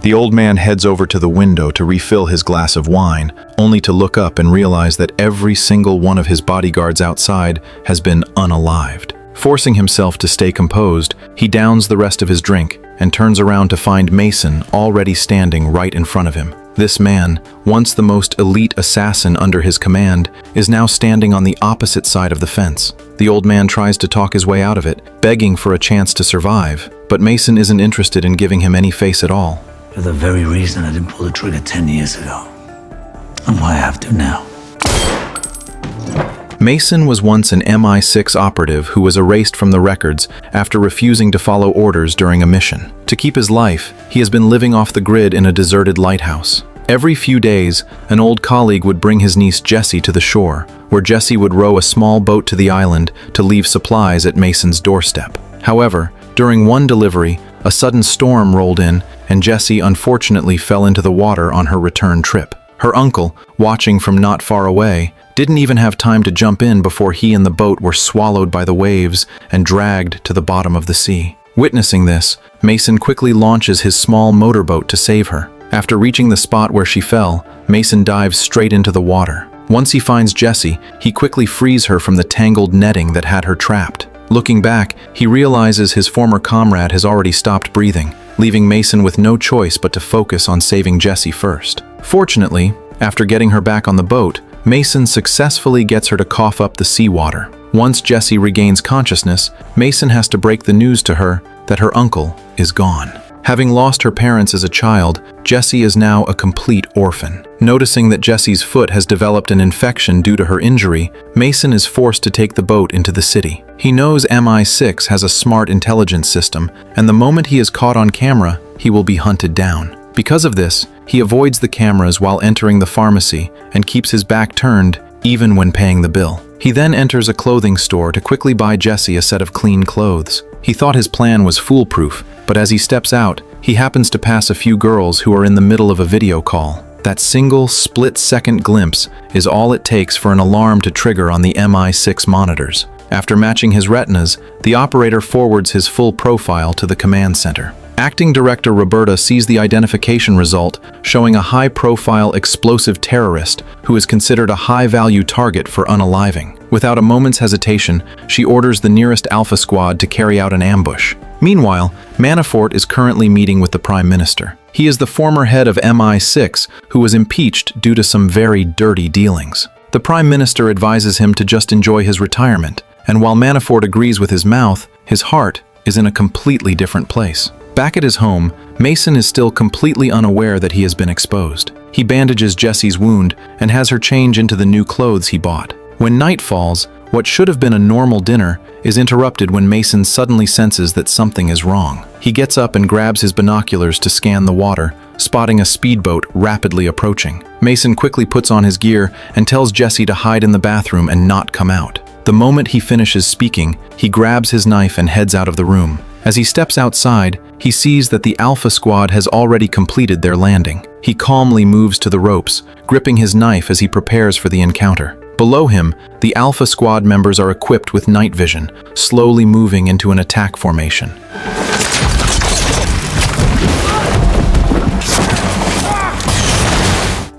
The old man heads over to the window to refill his glass of wine, only to look up and realize that every single one of his bodyguards outside has been unalived. Forcing himself to stay composed, he downs the rest of his drink and turns around to find Mason already standing right in front of him. This man, once the most elite assassin under his command, is now standing on the opposite side of the fence. The old man tries to talk his way out of it, begging for a chance to survive, but Mason isn't interested in giving him any face at all. You're the very reason I didn't pull the trigger 10 years ago. And why I have to now. Mason was once an MI6 operative who was erased from the records after refusing to follow orders during a mission. To keep his life, he has been living off the grid in a deserted lighthouse. Every few days, an old colleague would bring his niece Jessie to the shore, where Jessie would row a small boat to the island to leave supplies at Mason's doorstep. However, during one delivery, a sudden storm rolled in, and Jessie unfortunately fell into the water on her return trip. Her uncle, watching from not far away, didn't even have time to jump in before he and the boat were swallowed by the waves and dragged to the bottom of the sea. Witnessing this, Mason quickly launches his small motorboat to save her. After reaching the spot where she fell, Mason dives straight into the water. Once he finds Jessie, he quickly frees her from the tangled netting that had her trapped. Looking back, he realizes his former comrade has already stopped breathing, leaving Mason with no choice but to focus on saving Jessie first. Fortunately, after getting her back on the boat, Mason successfully gets her to cough up the seawater. Once Jessie regains consciousness, Mason has to break the news to her that her uncle is gone. Having lost her parents as a child, Jessie is now a complete orphan. Noticing that Jessie's foot has developed an infection due to her injury, Mason is forced to take the boat into the city. He knows MI6 has a smart intelligence system, and the moment he is caught on camera, he will be hunted down. Because of this, he avoids the cameras while entering the pharmacy and keeps his back turned even when paying the bill. He then enters a clothing store to quickly buy Jessie a set of clean clothes. He thought his plan was foolproof, but as he steps out, he happens to pass a few girls who are in the middle of a video call. That single split-second glimpse is all it takes for an alarm to trigger on the MI6 monitors. After matching his retinas, the operator forwards his full profile to the command center. Acting Director Roberta sees the identification result showing a high-profile explosive terrorist who is considered a high-value target for unaliving. Without a moment's hesitation, she orders the nearest Alpha Squad to carry out an ambush. Meanwhile, Manafort is currently meeting with the Prime Minister. He is the former head of MI6 who was impeached due to some very dirty dealings. The Prime Minister advises him to just enjoy his retirement, and while Manafort agrees with his mouth, his heart is in a completely different place. Back at his home, Mason is still completely unaware that he has been exposed. He bandages Jessie's wound and has her change into the new clothes he bought. When night falls, what should have been a normal dinner is interrupted when Mason suddenly senses that something is wrong. He gets up and grabs his binoculars to scan the water, spotting a speedboat rapidly approaching. Mason quickly puts on his gear and tells Jessie to hide in the bathroom and not come out. The moment he finishes speaking, he grabs his knife and heads out of the room. As he steps outside, he sees that the Alpha Squad has already completed their landing. He calmly moves to the ropes, gripping his knife as he prepares for the encounter. Below him, the Alpha Squad members are equipped with night vision, slowly moving into an attack formation.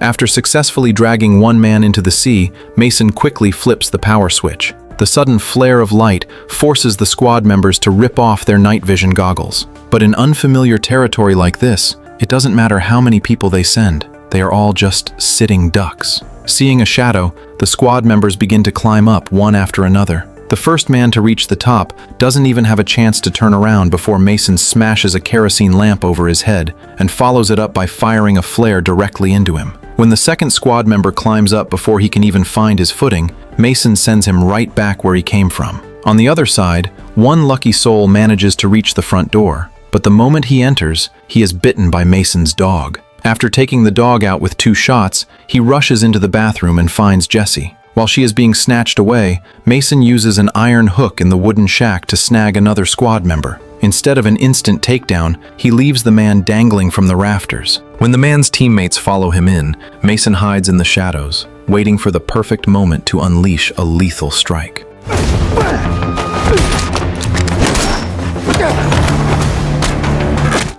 After successfully dragging one man into the sea, Mason quickly flips the power switch. The sudden flare of light forces the squad members to rip off their night vision goggles. But in unfamiliar territory like this, it doesn't matter how many people they send, they are all just sitting ducks. Seeing a shadow, the squad members begin to climb up one after another. The first man to reach the top doesn't even have a chance to turn around before Mason smashes a kerosene lamp over his head and follows it up by firing a flare directly into him. When the second squad member climbs up before he can even find his footing, Mason sends him right back where he came from. On the other side, one lucky soul manages to reach the front door, but the moment he enters, he is bitten by Mason's dog. After taking the dog out with 2 shots, he rushes into the bathroom and finds Jessie. While she is being snatched away, Mason uses an iron hook in the wooden shack to snag another squad member. Instead of an instant takedown, he leaves the man dangling from the rafters. When the man's teammates follow him in, Mason hides in the shadows, waiting for the perfect moment to unleash a lethal strike.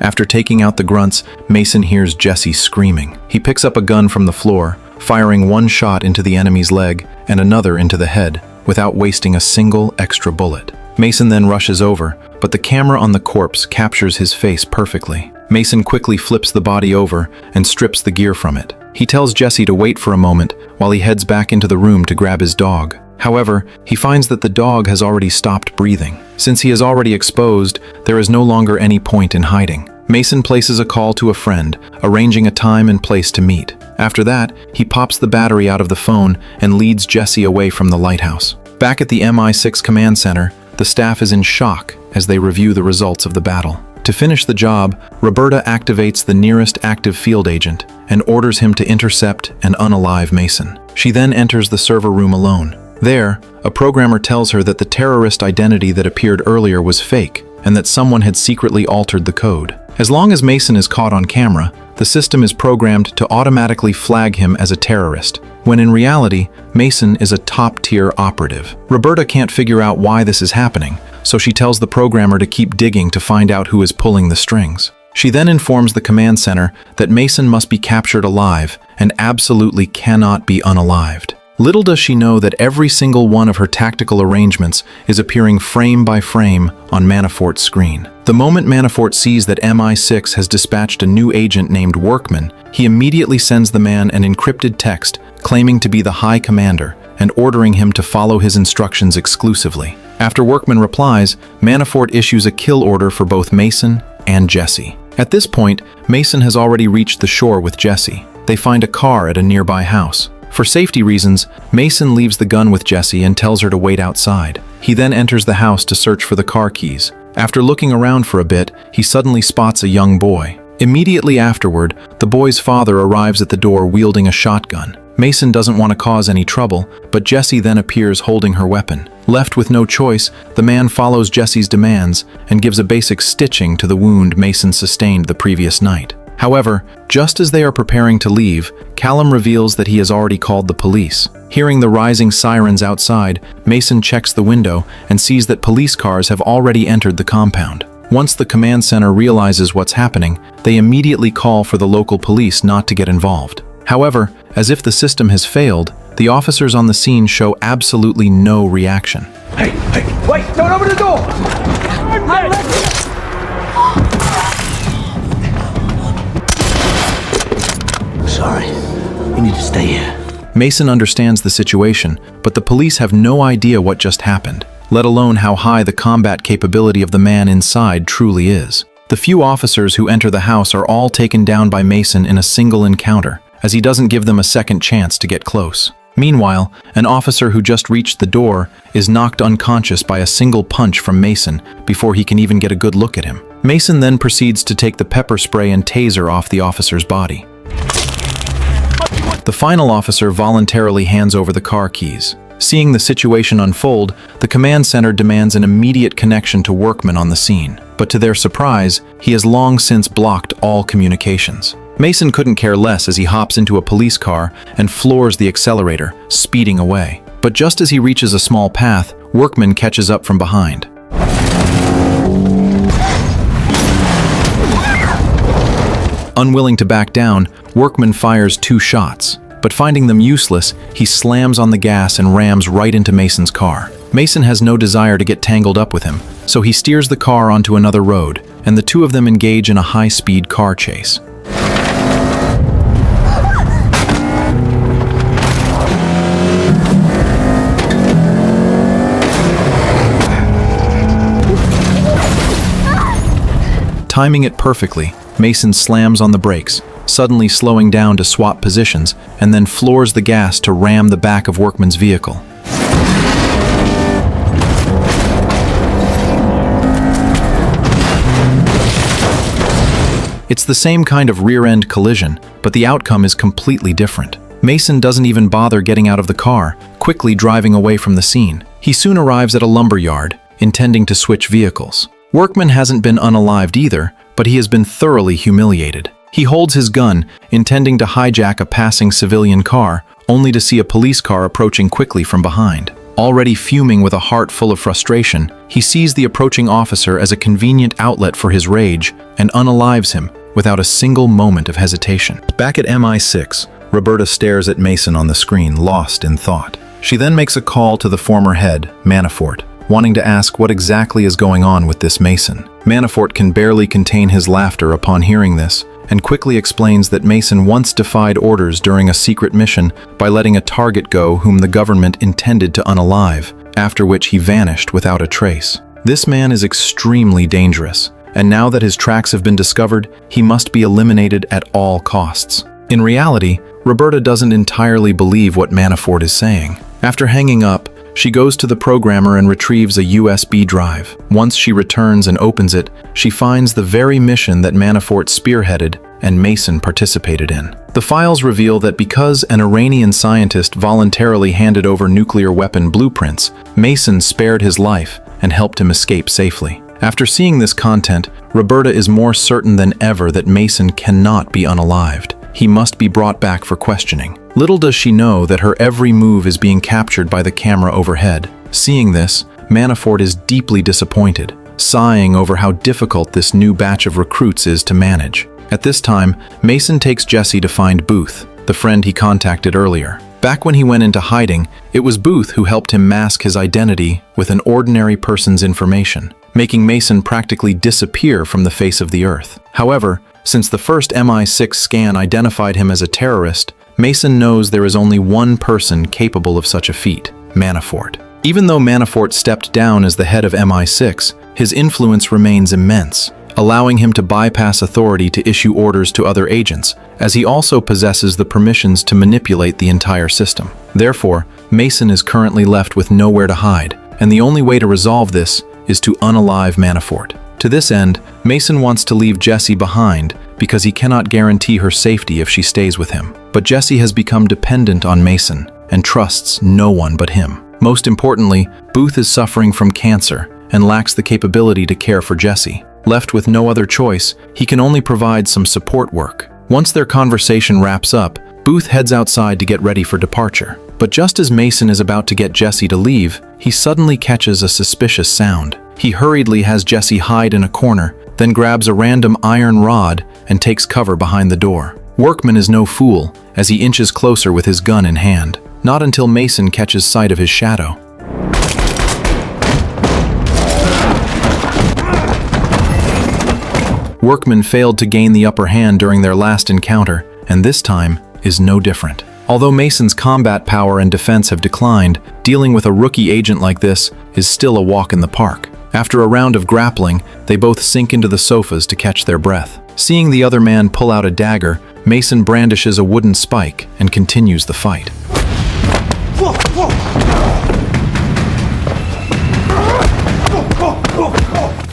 After taking out the grunts, Mason hears Jesse screaming. He picks up a gun from the floor, firing one shot into the enemy's leg and another into the head, without wasting a single extra bullet. Mason then rushes over, but the camera on the corpse captures his face perfectly. Mason quickly flips the body over and strips the gear from it. He tells Jesse to wait for a moment while he heads back into the room to grab his dog. However, he finds that the dog has already stopped breathing. Since he is already exposed, there is no longer any point in hiding. Mason places a call to a friend, arranging a time and place to meet. After that, he pops the battery out of the phone and leads Jesse away from the lighthouse. Back at the MI6 command center, the staff is in shock as they review the results of the battle. To finish the job, Roberta activates the nearest active field agent and orders him to intercept and unalive Mason. She then enters the server room alone. There, a programmer tells her that the terrorist identity that appeared earlier was fake and that someone had secretly altered the code. As long as Mason is caught on camera, the system is programmed to automatically flag him as a terrorist, when in reality, Mason is a top-tier operative. Roberta can't figure out why this is happening, so she tells the programmer to keep digging to find out who is pulling the strings. She then informs the command center that Mason must be captured alive and absolutely cannot be unalived. Little does she know that every single one of her tactical arrangements is appearing frame by frame on Manafort's screen. The moment Manafort sees that MI6 has dispatched a new agent named Workman, he immediately sends the man an encrypted text claiming to be the High Commander and ordering him to follow his instructions exclusively. After Workman replies, Manafort issues a kill order for both Mason and Jesse. At this point, Mason has already reached the shore with Jesse. They find a car at a nearby house. For safety reasons, Mason leaves the gun with Jesse and tells her to wait outside. He then enters the house to search for the car keys. After looking around for a bit, he suddenly spots a young boy. Immediately afterward, the boy's father arrives at the door wielding a shotgun. Mason doesn't want to cause any trouble, but Jesse then appears holding her weapon. Left with no choice, the man follows Jesse's demands and gives a basic stitching to the wound Mason sustained the previous night. However, just as they are preparing to leave, Callum reveals that he has already called the police. Hearing the rising sirens outside, Mason checks the window and sees that police cars have already entered the compound. Once the command center realizes what's happening, they immediately call for the local police not to get involved. However, as if the system has failed, the officers on the scene show absolutely no reaction. Hey, wait, don't open the door! Sorry, you need to stay here. Mason understands the situation, but the police have no idea what just happened, let alone how high the combat capability of the man inside truly is. The few officers who enter the house are all taken down by Mason in a single encounter, as he doesn't give them a second chance to get close. Meanwhile, an officer who just reached the door is knocked unconscious by a single punch from Mason before he can even get a good look at him. Mason then proceeds to take the pepper spray and taser off the officer's body. The final officer voluntarily hands over the car keys. Seeing the situation unfold, the command center demands an immediate connection to Workman on the scene, but to their surprise, he has long since blocked all communications. Mason couldn't care less as he hops into a police car and floors the accelerator, speeding away. But just as he reaches a small path, Workman catches up from behind. Unwilling to back down, Workman fires 2 shots, but finding them useless, he slams on the gas and rams right into Mason's car. Mason has no desire to get tangled up with him, so he steers the car onto another road, and the two of them engage in a high-speed car chase. Timing it perfectly, Mason slams on the brakes, suddenly slowing down to swap positions, and then floors the gas to ram the back of Workman's vehicle. It's the same kind of rear-end collision, but the outcome is completely different. Mason doesn't even bother getting out of the car, quickly driving away from the scene. He soon arrives at a lumber yard, intending to switch vehicles. Workman hasn't been unalived either, but he has been thoroughly humiliated. He holds his gun, intending to hijack a passing civilian car, only to see a police car approaching quickly from behind. Already fuming with a heart full of frustration, he sees the approaching officer as a convenient outlet for his rage and unalives him without a single moment of hesitation. Back at MI6, Roberta stares at Mason on the screen, lost in thought. She then makes a call to the former head, Manafort, wanting to ask what exactly is going on with this Mason. Manafort can barely contain his laughter upon hearing this, and quickly explains that Mason once defied orders during a secret mission by letting a target go whom the government intended to unalive, after which he vanished without a trace. This man is extremely dangerous, and now that his tracks have been discovered, he must be eliminated at all costs. In reality, Roberta doesn't entirely believe what Manafort is saying. After hanging up, she goes to the programmer and retrieves a USB drive. Once she returns and opens it, she finds the very mission that Manafort spearheaded and Mason participated in. The files reveal that because an Iranian scientist voluntarily handed over nuclear weapon blueprints, Mason spared his life and helped him escape safely. After seeing this content, Roberta is more certain than ever that Mason cannot be unalived. He must be brought back for questioning. Little does she know that her every move is being captured by the camera overhead. Seeing this, Manafort is deeply disappointed, sighing over how difficult this new batch of recruits is to manage. At this time, Mason takes Jesse to find Booth, the friend he contacted earlier. Back when he went into hiding, it was Booth who helped him mask his identity with an ordinary person's information, making Mason practically disappear from the face of the earth. However, since the first MI6 scan identified him as a terrorist, Mason knows there is only one person capable of such a feat: Manafort. Even though Manafort stepped down as the head of MI6, his influence remains immense, allowing him to bypass authority to issue orders to other agents, as he also possesses the permissions to manipulate the entire system. Therefore, Mason is currently left with nowhere to hide, and the only way to resolve this is to unalive Manafort. To this end, Mason wants to leave Jesse behind because he cannot guarantee her safety if she stays with him. But Jesse has become dependent on Mason and trusts no one but him. Most importantly, Booth is suffering from cancer and lacks the capability to care for Jesse. Left with no other choice, he can only provide some support work. Once their conversation wraps up, Booth heads outside to get ready for departure. But just as Mason is about to get Jesse to leave, he suddenly catches a suspicious sound. He hurriedly has Jesse hide in a corner, then grabs a random iron rod and takes cover behind the door. Workman is no fool, as he inches closer with his gun in hand. Not until Mason catches sight of his shadow. Workman failed to gain the upper hand during their last encounter, and this time is no different. Although Mason's combat power and defense have declined, dealing with a rookie agent like this is still a walk in the park. After a round of grappling, they both sink into the sofas to catch their breath. Seeing the other man pull out a dagger, Mason brandishes a wooden spike and continues the fight.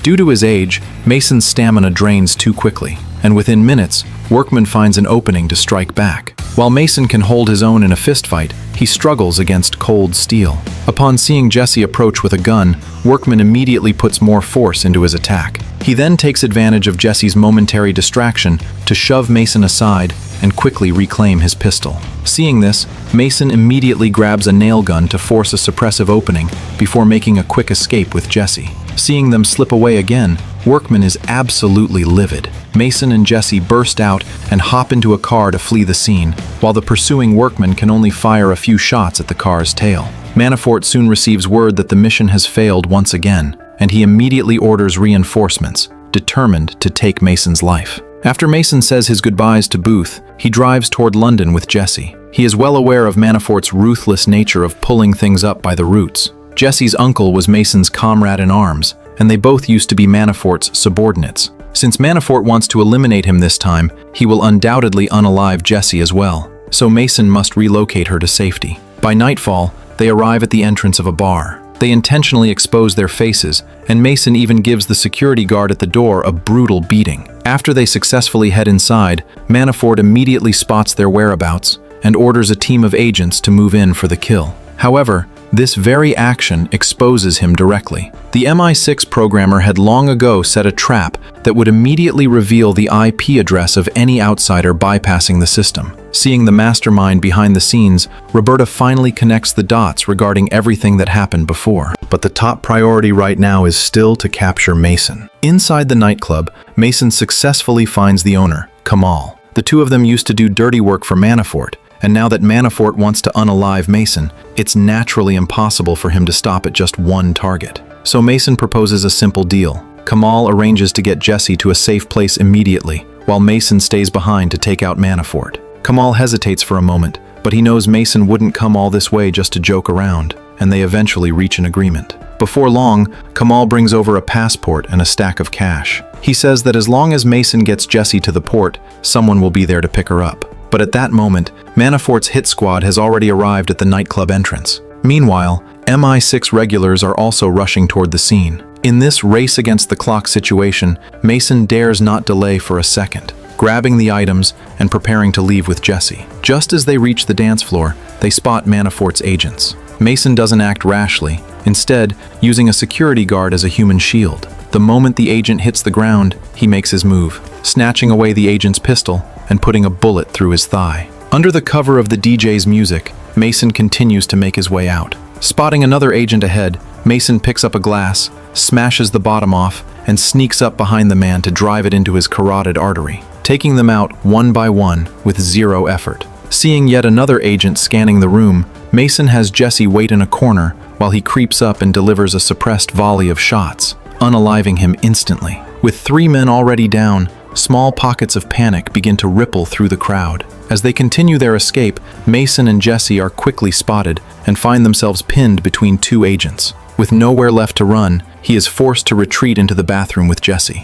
Due to his age, Mason's stamina drains too quickly, and within minutes, Workman finds an opening to strike back. While Mason can hold his own in a fistfight, he struggles against cold steel. Upon seeing Jesse approach with a gun, Workman immediately puts more force into his attack. He then takes advantage of Jesse's momentary distraction to shove Mason aside and quickly reclaim his pistol. Seeing this, Mason immediately grabs a nail gun to force a suppressive opening before making a quick escape with Jesse. Seeing them slip away again, Workman is absolutely livid. Mason and Jesse burst out and hop into a car to flee the scene, while the pursuing Workman can only fire a few shots at the car's tail. Manafort soon receives word that the mission has failed once again, and he immediately orders reinforcements, determined to take Mason's life. After Mason says his goodbyes to Booth, he drives toward London with Jesse. He is well aware of Manafort's ruthless nature of pulling things up by the roots. Jesse's uncle was Mason's comrade in arms, and they both used to be Manafort's subordinates. Since Manafort wants to eliminate him this time, he will undoubtedly unalive Jesse as well, so Mason must relocate her to safety. By nightfall, they arrive at the entrance of a bar. They intentionally expose their faces, and Mason even gives the security guard at the door a brutal beating. After they successfully head inside, Manafort immediately spots their whereabouts and orders a team of agents to move in for the kill. However, this very action exposes him directly. The MI6 programmer had long ago set a trap that would immediately reveal the IP address of any outsider bypassing the system. Seeing the mastermind behind the scenes, Roberta finally connects the dots regarding everything that happened before. But the top priority right now is still to capture Mason. Inside the nightclub, Mason successfully finds the owner, Kamal. The two of them used to do dirty work for Manafort, and now that Manafort wants to unalive Mason, it's naturally impossible for him to stop at just one target. So Mason proposes a simple deal. Kamal arranges to get Jesse to a safe place immediately, while Mason stays behind to take out Manafort. Kamal hesitates for a moment, but he knows Mason wouldn't come all this way just to joke around, and they eventually reach an agreement. Before long, Kamal brings over a passport and a stack of cash. He says that as long as Mason gets Jesse to the port, someone will be there to pick her up. But at that moment, Manafort's hit squad has already arrived at the nightclub entrance. Meanwhile, MI6 regulars are also rushing toward the scene. In this race-against-the-clock situation, Mason dares not delay for a second, grabbing the items and preparing to leave with Jesse. Just as they reach the dance floor, they spot Manafort's agents. Mason doesn't act rashly, instead using a security guard as a human shield. The moment the agent hits the ground, he makes his move, snatching away the agent's pistol and putting a bullet through his thigh. Under the cover of the DJ's music, Mason continues to make his way out. Spotting another agent ahead, Mason picks up a glass, smashes the bottom off, and sneaks up behind the man to drive it into his carotid artery, taking them out one by one with zero effort. Seeing yet another agent scanning the room, Mason has Jesse wait in a corner while he creeps up and delivers a suppressed volley of shots, unaliving him instantly. With 3 men already down, small pockets of panic begin to ripple through the crowd. As they continue their escape, Mason and Jesse are quickly spotted and find themselves pinned between 2 agents. With nowhere left to run, he is forced to retreat into the bathroom with Jesse.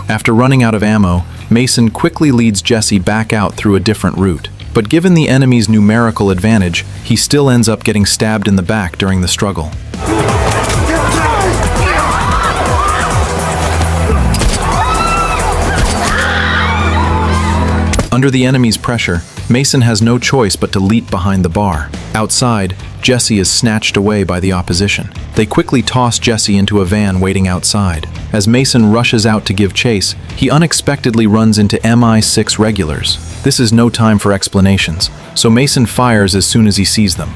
After running out of ammo, Mason quickly leads Jesse back out through a different route. But given the enemy's numerical advantage, he still ends up getting stabbed in the back during the struggle. Under the enemy's pressure, Mason has no choice but to leap behind the bar. Outside, Jesse is snatched away by the opposition. They quickly toss Jesse into a van waiting outside. As Mason rushes out to give chase, he unexpectedly runs into MI6 regulars. This is no time for explanations, so Mason fires as soon as he sees them.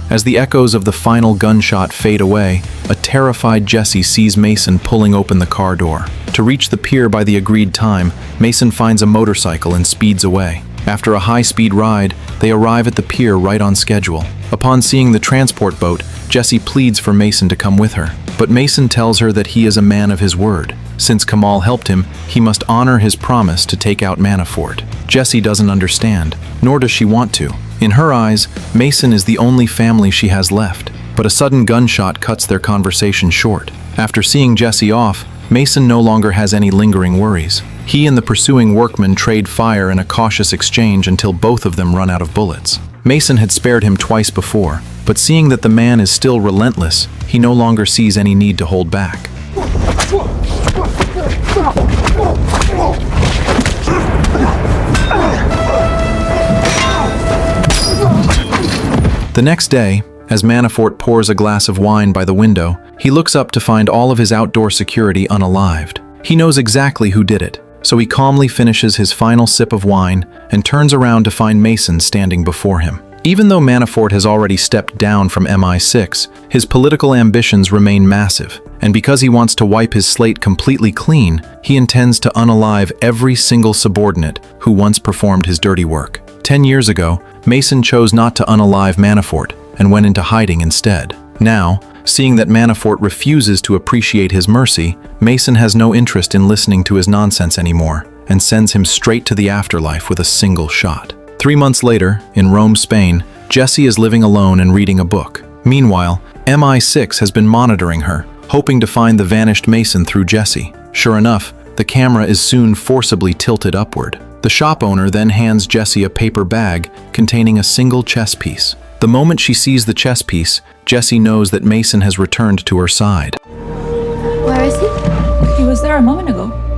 As the echoes of the final gunshot fade away, a terrified Jesse sees Mason pulling open the car door. To reach the pier by the agreed time, Mason finds a motorcycle and speeds away. After a high-speed ride, they arrive at the pier right on schedule. Upon seeing the transport boat, Jesse pleads for Mason to come with her. But Mason tells her that he is a man of his word. Since Kamal helped him, he must honor his promise to take out Manafort. Jesse doesn't understand, nor does she want to. In her eyes, Mason is the only family she has left. But a sudden gunshot cuts their conversation short. After seeing Jesse off, Mason no longer has any lingering worries. He and the pursuing workmen trade fire in a cautious exchange until both of them run out of bullets. Mason had spared him twice before, but seeing that the man is still relentless, he no longer sees any need to hold back. The next day, as Manafort pours a glass of wine by the window, he looks up to find all of his outdoor security unalived. He knows exactly who did it, so he calmly finishes his final sip of wine and turns around to find Mason standing before him. Even though Manafort has already stepped down from MI6, his political ambitions remain massive, and because he wants to wipe his slate completely clean, he intends to unalive every single subordinate who once performed his dirty work. 10 years ago, Mason chose not to unalive Manafort and went into hiding instead. Now, seeing that Manafort refuses to appreciate his mercy, Mason has no interest in listening to his nonsense anymore and sends him straight to the afterlife with a single shot. 3 months later, in Rome, Spain, Jesse is living alone and reading a book. Meanwhile, MI6 has been monitoring her, hoping to find the vanished Mason through Jesse. Sure enough, the camera is soon forcibly tilted upward. The shop owner then hands Jesse a paper bag containing a single chess piece. The moment she sees the chess piece, Jesse knows that Mason has returned to her side. Where is he? He was there a moment ago.